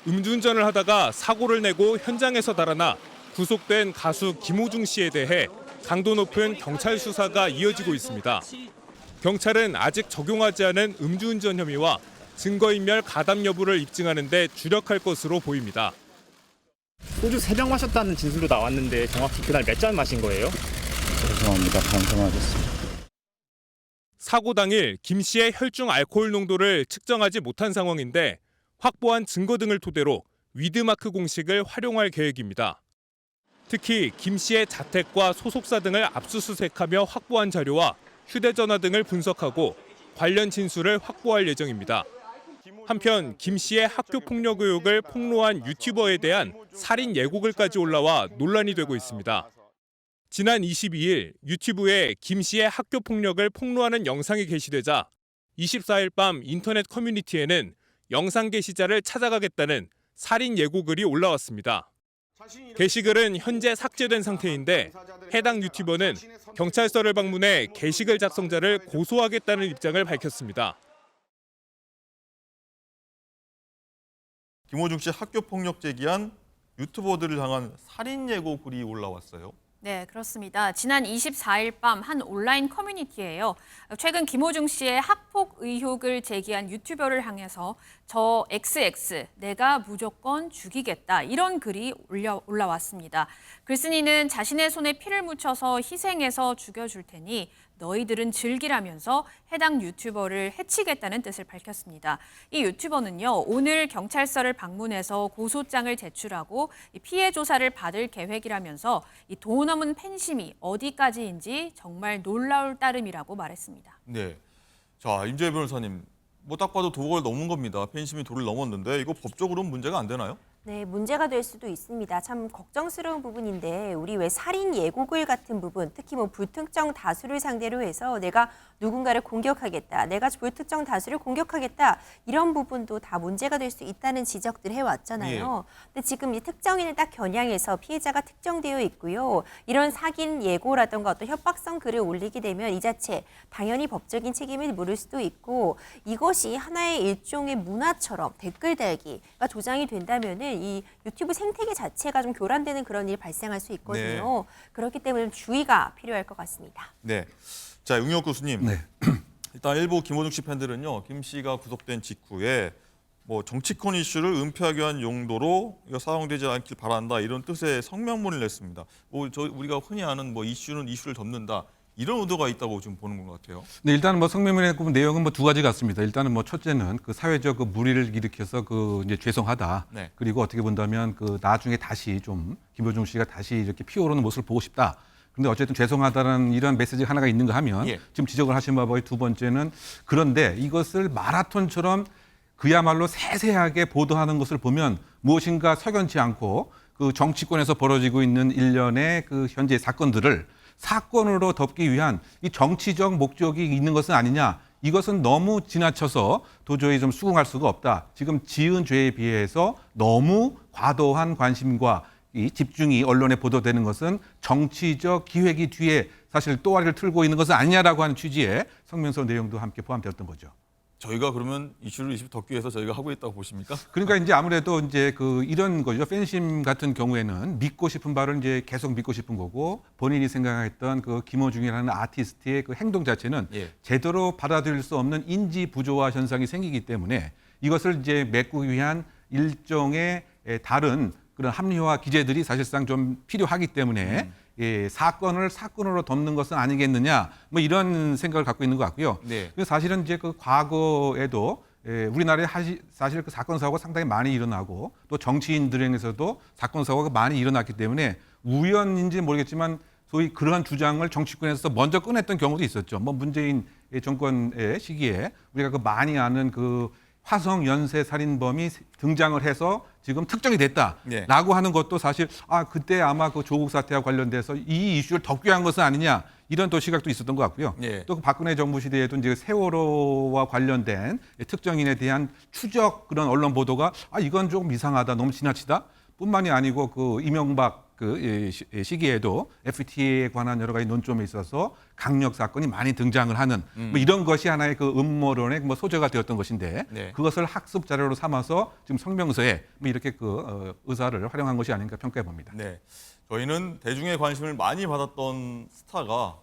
음주운전을 하다가 사고를 내고 현장에서 달아나 구속된 가수 김호중 씨에 대해 강도 높은 경찰 수사가 이어지고 있습니다. 경찰은 아직 적용하지 않은 음주운전 혐의와 증거인멸 가담 여부를 입증하는 데 주력할 것으로 보입니다. 소주 3병 마셨다는 진술도 나왔는데 정확히 그날 몇 잔 마신 거예요? 죄송합니다. 반성하겠습니다. 사고 당일 김 씨의 혈중 알코올 농도를 측정하지 못한 상황인데 확보한 증거 등을 토대로 위드마크 공식을 활용할 계획입니다. 특히 김 씨의 자택과 소속사 등을 압수수색하며 확보한 자료와 휴대전화 등을 분석하고 관련 진술을 확보할 예정입니다. 한편 김 씨의 학교 폭력 의혹을 폭로한 유튜버에 대한 살인 예고글까지 올라와 논란이 되고 있습니다. 지난 22일 유튜브에 김 씨의 학교 폭력을 폭로하는 영상이 게시되자 24일 밤 인터넷 커뮤니티에는 영상 게시자를 찾아가겠다는 살인 예고글이 올라왔습니다. 게시글은 현재 삭제된 상태인데 해당 유튜버는 경찰서를 방문해 게시글 작성자를 고소하겠다는 입장을 밝혔습니다. 김호중 씨 학교 폭력 제기한 유튜버들을 향한 살인 예고 글이 올라왔어요. 네, 그렇습니다. 지난 24일 밤 한 온라인 커뮤니티예요. 최근 김호중 씨의 학폭 의혹을 제기한 유튜버를 향해서 저 XX 내가 무조건 죽이겠다 이런 글이 올라왔습니다. 글쓴이는 자신의 손에 피를 묻혀서 희생해서 죽여줄 테니 너희들은 즐기라면서 해당 유튜버를 해치겠다는 뜻을 밝혔습니다. 이 유튜버는요, 오늘 경찰서를 방문해서 고소장을 제출하고 피해 조사를 받을 계획이라면서 이 돈 없는 팬심이 어디까지인지 정말 놀라울 따름이라고 말했습니다. 네. 자, 임재희 변호사님, 뭐 딱 봐도 도를 넘은 겁니다. 팬심이 도를 넘었는데 이거 법적으로는 문제가 안 되나요? 네, 문제가 될 수도 있습니다. 참 걱정스러운 부분인데 우리 왜 살인 예고글 같은 부분, 특히 뭐 불특정 다수를 상대로 해서 내가 누군가를 공격하겠다, 내가 불특정 다수를 공격하겠다 이런 부분도 다 문제가 될 수 있다는 지적들 해왔잖아요. 근데 지금 이 특정인을 딱 겨냥해서 피해자가 특정되어 있고요. 이런 사긴 예고라든가 어떤 협박성 글을 올리게 되면 이 자체 당연히 법적인 책임을 물을 수도 있고 이것이 하나의 일종의 문화처럼 댓글 달기가 조장이 된다면은 이 유튜브 생태계 자체가 좀 교란되는 그런 일이 발생할 수 있거든요. 네. 그렇기 때문에 주의가 필요할 것 같습니다. 네. 자, 윤혁 교수님. 네. 일단 일부 김호중 씨 팬들은요. 김 씨가 구속된 직후에 뭐 정치권 이슈를 은폐하기 위한 용도로 이거 사용되지 않길 바란다 이런 뜻의 성명문을 냈습니다. 뭐 우리가 흔히 아는 뭐 이슈는 이슈를 덮는다. 이런 의도가 있다고 지금 보는 것 같아요. 네, 일단은 뭐 성명문의 내용은 뭐 두 가지 같습니다. 일단은 뭐 첫째는 그 사회적 그 물의를 일으켜서 그 이제 죄송하다. 네. 그리고 어떻게 본다면 그 나중에 다시 좀 김호중 씨가 다시 이렇게 피어오르는 모습을 보고 싶다. 그런데 어쨌든 죄송하다는 이런 메시지가 하나가 있는가 하면 지금 지적을 하신 바와 두 번째는 그런데 이것을 마라톤처럼 그야말로 세세하게 보도하는 것을 보면 무엇인가 석연치 않고 그 정치권에서 벌어지고 있는 일련의 그 현재 사건들을 사건으로 덮기 위한 이 정치적 목적이 있는 것은 아니냐. 이것은 너무 지나쳐서 도저히 좀 수긍할 수가 없다. 지금 지은 죄에 비해서 너무 과도한 관심과 이 집중이 언론에 보도되는 것은 정치적 기획이 뒤에 사실 또아리를 틀고 있는 것은 아니냐라고 하는 취지의 성명서 내용도 함께 포함되었던 거죠. 저희가 그러면 이슈를 덮기 위해서 저희가 하고 있다고 보십니까? 그러니까 이제 아무래도 이제 그 이런 거죠. 팬심 같은 경우에는 믿고 싶은 바를 이제 계속 믿고 싶은 거고 본인이 생각했던 그 김호중이라는 아티스트의 그 행동 자체는 제대로 받아들일 수 없는 인지 부조화 현상이 생기기 때문에 이것을 이제 메꾸기 위한 일종의 다른 그런 합리화 기제들이 사실상 좀 필요하기 때문에 사건을 사건으로 덮는 것은 아니겠느냐 뭐 이런 생각을 갖고 있는 것 같고요. 네. 사실은 이제 그 과거에도 우리나라에 사실 그 사건 사고가 상당히 많이 일어나고 또 정치인들에게서도 사건 사고가 많이 일어났기 때문에 우연인지 모르겠지만 소위 그러한 주장을 정치권에서 먼저 꺼냈던 경우도 있었죠. 뭐 문재인 정권의 시기에 우리가 그 많이 아는 그 화성 연쇄 살인범이 등장을 해서 지금 특정이 됐다라고 하는 것도 사실 그때 아마 그 조국 사태와 관련돼서 이 이슈를 덮기 위한 것은 아니냐 이런 또 시각도 있었던 것 같고요. 또 그 박근혜 정부 시대에도 이제 세월호와 관련된 특정인에 대한 추적 그런 언론 보도가 이건 조금 이상하다, 너무 지나치다. 뿐만이 아니고 그 이명박 시기에도 FTA에 관한 여러 가지 논점에 있어서 강력 사건이 많이 등장을 하는 뭐 이런 것이 하나의 그 음모론의 뭐 소재가 되었던 것인데 네. 그것을 학습 자료로 삼아서 지금 성명서에 뭐 이렇게 의사를 활용한 것이 아닌가 평가해 봅니다. 네, 저희는 대중의 관심을 많이 받았던 스타가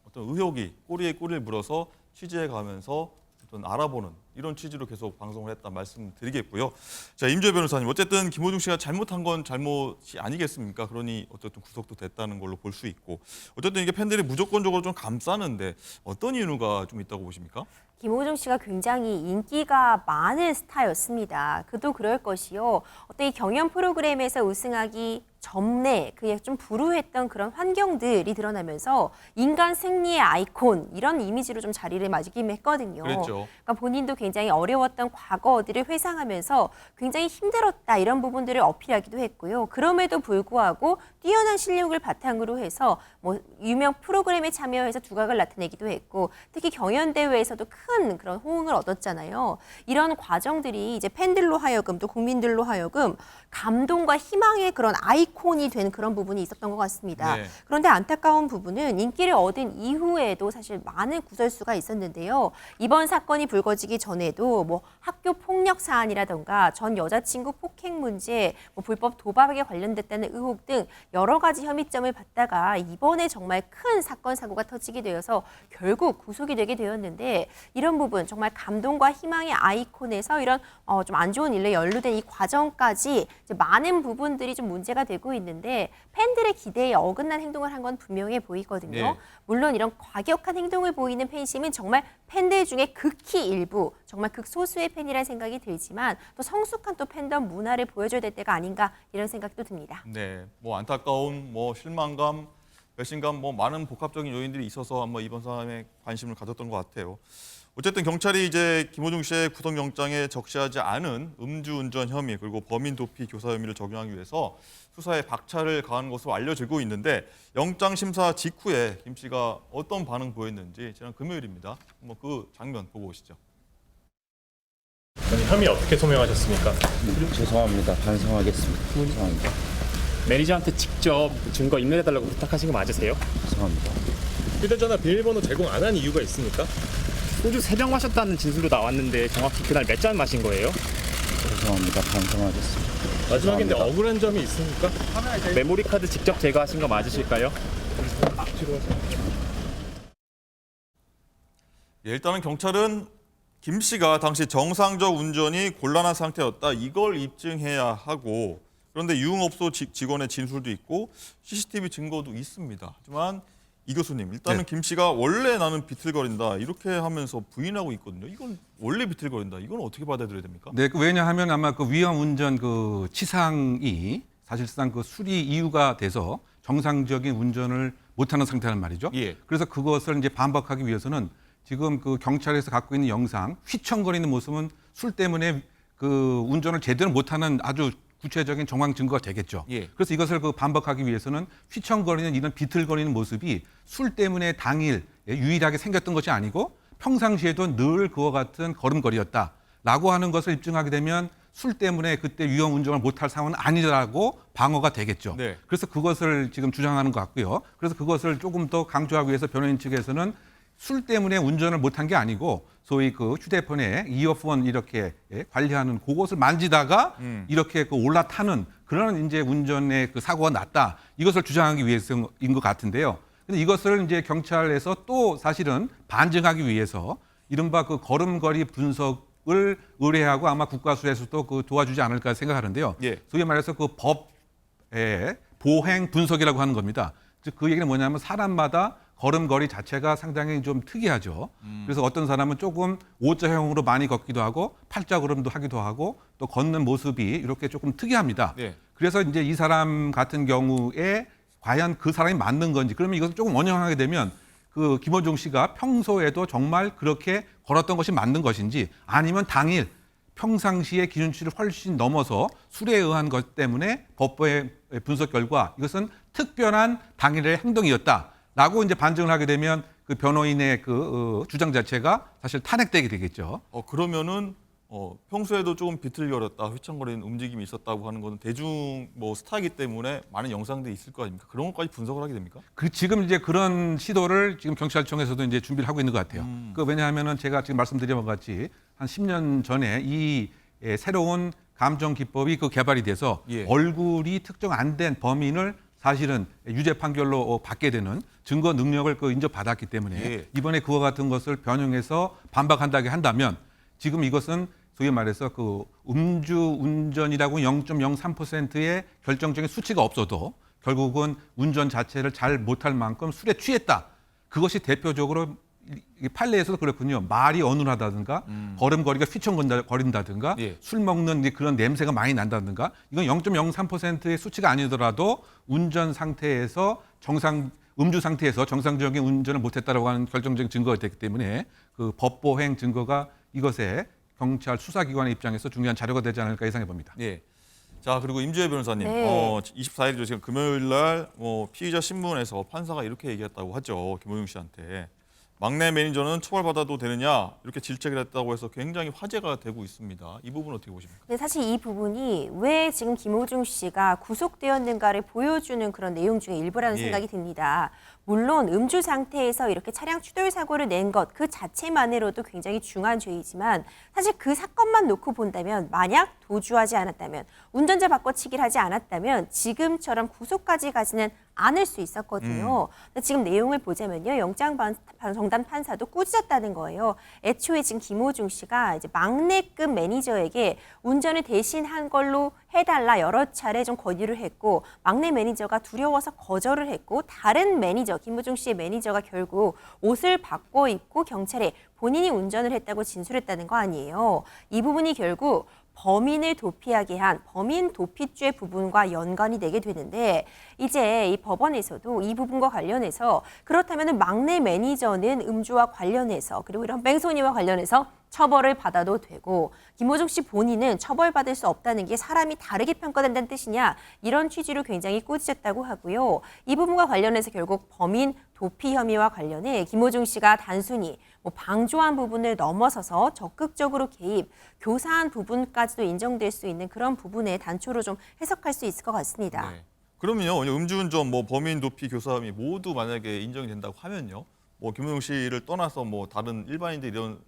어떤 의혹이 꼬리에 꼬리를 물어서 취재해 가면서 어떤 알아보는 이런 취지로 계속 방송을 했다 말씀드리겠고요. 자, 임재 변호사님, 어쨌든 김호중 씨가 잘못한 건 잘못이 아니겠습니까? 그러니 어쨌든 구속도 됐다는 걸로 볼 수 있고, 어쨌든 이게 팬들이 무조건적으로 좀 감싸는데 어떤 이유가 좀 있다고 보십니까? 김호중 씨가 굉장히 인기가 많은 스타였습니다. 그도 그럴 것이요. 어떤 이 경연 프로그램에서 우승하기 전에 그에 좀 불우했던 그런 환경들이 드러나면서 인간 승리의 아이콘 이런 이미지로 좀 자리를 맞기도 했거든요. 그랬죠. 그러니까 본인도 굉장히 어려웠던 과거들을 회상하면서 굉장히 힘들었다 이런 부분들을 어필하기도 했고요. 그럼에도 불구하고 뛰어난 실력을 바탕으로 해서 뭐 유명 프로그램에 참여해서 두각을 나타내기도 했고 특히 경연 대회에서도 큰 그런 호응을 얻었잖아요. 이런 과정들이 이제 팬들로 하여금 또 국민들로 하여금 감동과 희망의 그런 아이콘이 된 그런 부분이 있었던 것 같습니다. 네. 그런데 안타까운 부분은 인기를 얻은 이후에도 사실 많은 구설수가 있었는데요. 이번 사건이 불거지기 전에도 뭐 학교 폭력 사안이라던가 전 여자친구 폭행 문제, 뭐 불법 도박에 관련됐다는 의혹 등 여러 가지 혐의점을 받다가 이번에 정말 큰 사건 사고가 터지게 되어서 결국 구속이 되게 되었는데 이런 부분 정말 감동과 희망의 아이콘에서 이런 좀 안 좋은 일에 연루된 이 과정까지 이제 많은 부분들이 좀 문제가 되고 있는데 팬들의 기대에 어긋난 행동을 한 건 분명해 보이거든요. 네. 물론 이런 과격한 행동을 보이는 팬심은 정말 팬들 중에 극히 일부, 정말 극소수의 팬이라는 생각이 들지만 또 성숙한 또 팬덤 문화를 보여줘야 될 때가 아닌가 이런 생각도 듭니다. 네, 뭐 안타까움, 뭐 실망감, 배신감, 뭐 많은 복합적인 요인들이 있어서 한번 이번 사람에 관심을 가졌던 것 같아요. 어쨌든 경찰이 이제 김호중 씨의 구속영장에 적시하지 않은 음주운전 혐의 그리고 범인 도피 교사 혐의를 적용하기 위해서 수사에 박차를 가한 것으로 알려지고 있는데 영장 심사 직후에 김 씨가 어떤 반응 보였는지 지난 금요일입니다. 한번 그 장면 보고 오시죠. 혐의 어떻게 소명하셨습니까? 죄송합니다. 반성하겠습니다. 죄송합니다. 매니저한테 직접 증거 인멸해달라고 부탁하신 거 맞으세요? 죄송합니다. 휴대전화 비밀번호 제공 안 한 이유가 있습니까? 소주 3병 마셨다는 진술도 나왔는데 정확히 그날 몇 잔 마신 거예요? 죄송합니다. 반성하겠습니다. 마지막인데 죄송합니다. 억울한 점이 있습니까? 메모리 카드 직접 제거하신 거 맞으실까요? 예, 일단은 경찰은 김 씨가 당시 정상적 운전이 곤란한 상태였다. 이걸 입증해야 하고 그런데 유흥업소 직원의 진술도 있고 CCTV 증거도 있습니다. 하지만 이 교수님, 일단은 네. 김 씨가 원래 나는 비틀거린다 이렇게 하면서 부인하고 있거든요. 이건 원래 비틀거린다. 이건 어떻게 받아들여야 됩니까? 네, 왜냐하면 아마 그 위험 운전 그 치상이 사실상 그 수리 이유가 돼서 정상적인 운전을 못하는 상태란 말이죠. 예. 그래서 그것을 이제 반박하기 위해서는 지금 그 경찰에서 갖고 있는 영상 휘청거리는 모습은 술 때문에 그 운전을 제대로 못하는 아주 구체적인 정황 증거가 되겠죠. 예. 그래서 이것을 그 반박하기 위해서는 휘청거리는 이런 비틀거리는 모습이 술 때문에 당일 유일하게 생겼던 것이 아니고 평상시에도 늘 그와 같은 걸음걸이였다라고 하는 것을 입증하게 되면 술 때문에 그때 위험 운전을 못할 상황은 아니라고 방어가 되겠죠. 네. 그래서 그것을 지금 주장하는 것 같고요. 그래서 그것을 조금 더 강조하기 위해서 변호인 측에서는 술 때문에 운전을 못한 게 아니고 소위 그 휴대폰에 이어폰 이렇게 관리하는 그것을 만지다가 이렇게 그 올라타는 그런 이제 운전의 그 사고가 났다. 이것을 주장하기 위해서인 것 같은데요. 근데 이것을 이제 경찰에서 또 사실은 반증하기 위해서 이른바 그 걸음걸이 분석을 의뢰하고 아마 국가수에서도 그 도와주지 않을까 생각하는데요. 예. 소위 말해서 그 법의 보행 분석이라고 하는 겁니다. 즉 그 얘기는 뭐냐면 사람마다 걸음걸이 자체가 상당히 좀 특이하죠. 그래서 어떤 사람은 조금 O자형으로 많이 걷기도 하고 팔자걸음도 하기도 하고 또 걷는 모습이 이렇게 조금 특이합니다. 네. 그래서 이제 이 사람 같은 경우에 과연 그 사람이 맞는 건지 그러면 이것을 조금 원형하게 되면 그 김호중 씨가 평소에도 정말 그렇게 걸었던 것이 맞는 것인지 아니면 당일 평상시의 기준치를 훨씬 넘어서 술에 의한 것 때문에 법의 분석 결과 이것은 특별한 당일의 행동이었다라고 이제 반증을 하게 되면 그 변호인의 그 주장 자체가 사실 탄핵되게 되겠죠. 그러면은 평소에도 조금 비틀거렸다, 휘청거리는 움직임이 있었다고 하는 것은 대중 스타이기 때문에 많은 영상들이 있을 거 아닙니까? 그런 것까지 분석을 하게 됩니까? 지금 이제 그런 시도를 지금 경찰청에서도 이제 준비를 하고 있는 것 같아요. 왜냐하면은 제가 지금 말씀드린 것 같이 한 10년 전에 이 새로운 감정 기법이 개발이 돼서 예. 얼굴이 특정 안 된 범인을 사실은 유죄 판결로 받게 되는 증거 능력을 인정받았기 때문에 예. 이번에 그와 같은 것을 변형해서 반박한다게 한다면 지금 이것은 소위 말해서 음주 운전이라고 0.03%의 결정적인 수치가 없어도 결국은 운전 자체를 잘 못할 만큼 술에 취했다. 그것이 대표적으로 이 판례에서도 그렇군요. 말이 어눌하다든가 걸음걸이가 휘청거린다든가 예. 술 먹는 그런 냄새가 많이 난다든가 이건 0.03%의 수치가 아니더라도 운전 상태에서 음주 상태에서 정상적인 운전을 못했다라고 하는 결정적인 증거가 됐기 때문에 그 법보행 증거가 이것에 경찰 수사기관의 입장에서 중요한 자료가 되지 않을까 예상해 봅니다. 예. 자, 그리고 임주혜 변호사님, 네. 24일이죠. 지금 금요일 날 피의자 신문에서 판사가 이렇게 얘기했다고 하죠. 김호중 씨한테. 막내 매니저는 처벌받아도 되느냐 이렇게 질책을 했다고 해서 굉장히 화제가 되고 있습니다. 이 부분 어떻게 보십니까? 근데 사실 이 부분이 왜 지금 김호중 씨가 구속되었는가를 보여주는 그런 내용 중에 일부라는 예. 생각이 듭니다. 물론 음주 상태에서 이렇게 차량 추돌 사고를 낸 것 그 자체만으로도 굉장히 중한 죄이지만 사실 그 사건만 놓고 본다면 만약 도주하지 않았다면 운전자 바꿔치기를 하지 않았다면 지금처럼 구속까지 가지는 않을 수 있었거든요. 근데 지금 내용을 보자면요. 영장 정단 판사도 꾸짖었다는 거예요. 애초에 지금 김호중 씨가 이제 막내급 매니저에게 운전을 대신한 걸로 해달라 여러 차례 좀 건의를 했고 막내 매니저가 두려워서 거절을 했고 다른 매니저 김호중 씨의 매니저가 결국 옷을 바꿔 입고 경찰에 본인이 운전을 했다고 진술했다는 거 아니에요. 이 부분이 결국 범인을 도피하게 한 범인 도피죄 부분과 연관이 되게 되는데 이제 이 법원에서도 이 부분과 관련해서 그렇다면 막내 매니저는 음주와 관련해서 그리고 이런 뺑소니와 관련해서 처벌을 받아도 되고 김호중 씨 본인은 처벌받을 수 없다는 게 사람이 다르게 평가된다는 뜻이냐 이런 취지로 굉장히 꾸짖었다고 하고요. 이 부분과 관련해서 결국 범인 도피 혐의와 관련해 김호중 씨가 단순히 방조한 부분을 넘어서서 적극적으로 개입, 교사한 부분까지도 인정될 수 있는 그런 부분의 단초로 좀 해석할 수 있을 것 같습니다. 네. 그러면요, 음주운전, 범인 도피, 교사함이 모두 만약에 인정이 된다고 하면요, 김호중 씨를 떠나서 다른 일반인들이 이런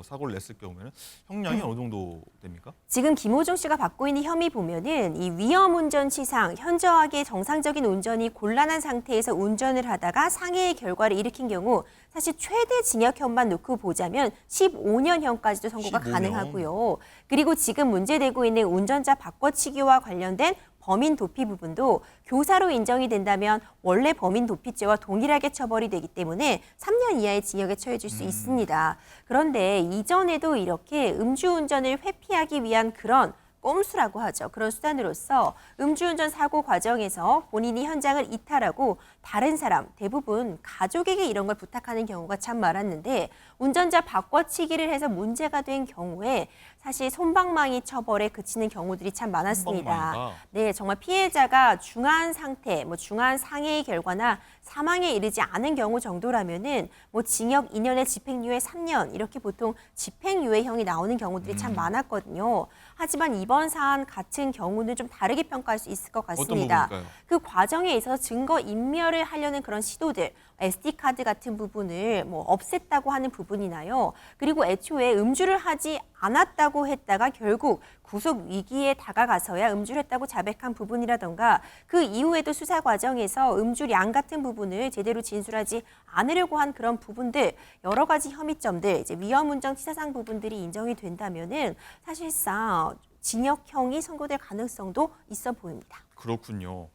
사고를 냈을 경우에는 형량이 어느 정도 됩니까? 지금 김호중 씨가 받고 있는 혐의 보면은 이 위험운전 치상, 현저하게 정상적인 운전이 곤란한 상태에서 운전을 하다가 상해의 결과를 일으킨 경우 사실 최대 징역형만 놓고 보자면 15년형까지도 선고가 15년. 가능하고요. 그리고 지금 문제되고 있는 운전자 바꿔치기와 관련된 범인 도피 부분도 교사로 인정이 된다면 원래 범인 도피죄와 동일하게 처벌이 되기 때문에 3년 이하의 징역에 처해질 수 있습니다. 그런데 이전에도 이렇게 음주운전을 회피하기 위한 그런 꼼수라고 하죠. 그런 수단으로서 음주운전 사고 과정에서 본인이 현장을 이탈하고 다른 사람, 대부분 가족에게 이런 걸 부탁하는 경우가 참 많았는데 운전자 바꿔치기를 해서 문제가 된 경우에 사실 솜방망이 처벌에 그치는 경우들이 참 많았습니다. 솜방망이가? 네, 정말 피해자가 중한 상태, 중한 상해의 결과나 사망에 이르지 않은 경우 정도라면은 징역 2년에 집행유예 3년 이렇게 보통 집행유예형이 나오는 경우들이 참 많았거든요. 하지만 이번 사안 같은 경우는 좀 다르게 평가할 수 있을 것 같습니다. 어떤 부분일까요? 그 과정에 있어서 증거 인멸을 하려는 그런 시도들, SD카드 같은 부분을 없앴다고 하는 부분이나요. 그리고 애초에 음주를 하지 않았다고 했다가 결국 구속 위기에 다가가서야 음주를 했다고 자백한 부분이라던가 그 이후에도 수사 과정에서 음주량 같은 부분을 제대로 진술하지 않으려고 한 그런 부분들 여러 가지 혐의점들 이제 위험운전 치사상 부분들이 인정이 된다면은 사실상 징역형이 선고될 가능성도 있어 보입니다. 그렇군요.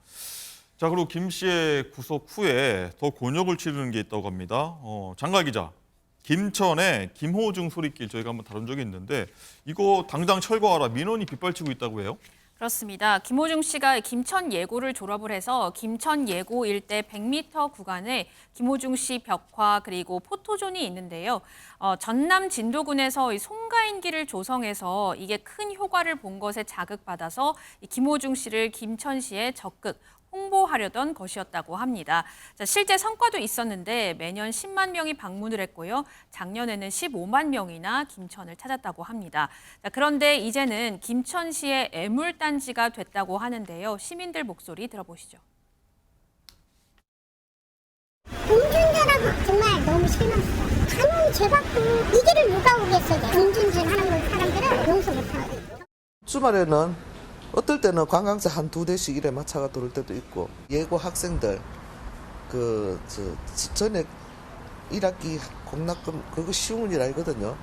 자, 그리고 김 씨의 구속 후에 더 곤욕을 치르는 게 있다고 합니다. 장가 기자, 김천의 김호중 소리길 저희가 한번 다룬 적이 있는데 이거 당장 철거하라 민원이 빗발치고 있다고 해요? 그렇습니다. 김호중 씨가 김천 예고를 졸업을 해서 김천 예고 일대 100m 구간에 김호중 씨 벽화 그리고 포토존이 있는데요. 전남 진도군에서 이 송가인길을 조성해서 이게 큰 효과를 본 것에 자극받아서 이 김호중 씨를 김천시에 적극 홍보하려던 것이었다고 합니다. 자, 실제 성과도 있었는데 매년 10만 명이 방문을 했고요. 작년에는 15만 명이나 김천을 찾았다고 합니다. 자, 그런데 이제는 김천시의 애물단지가 됐다고 하는데요. 시민들 목소리 들어보시죠. 음주운전하고 정말 너무 실망스러워. 간혹 죄받고 이 길을 누가 오겠어요. 음주운전하는 걸 사람들은 용서 못하고. 주말에는 어떨 때는 관광차 한 2대씩 이래 마차가 돌을 때도 있고 예고 학생들 전액 1학기 공납금 그거 쉬운 일 아니거든요.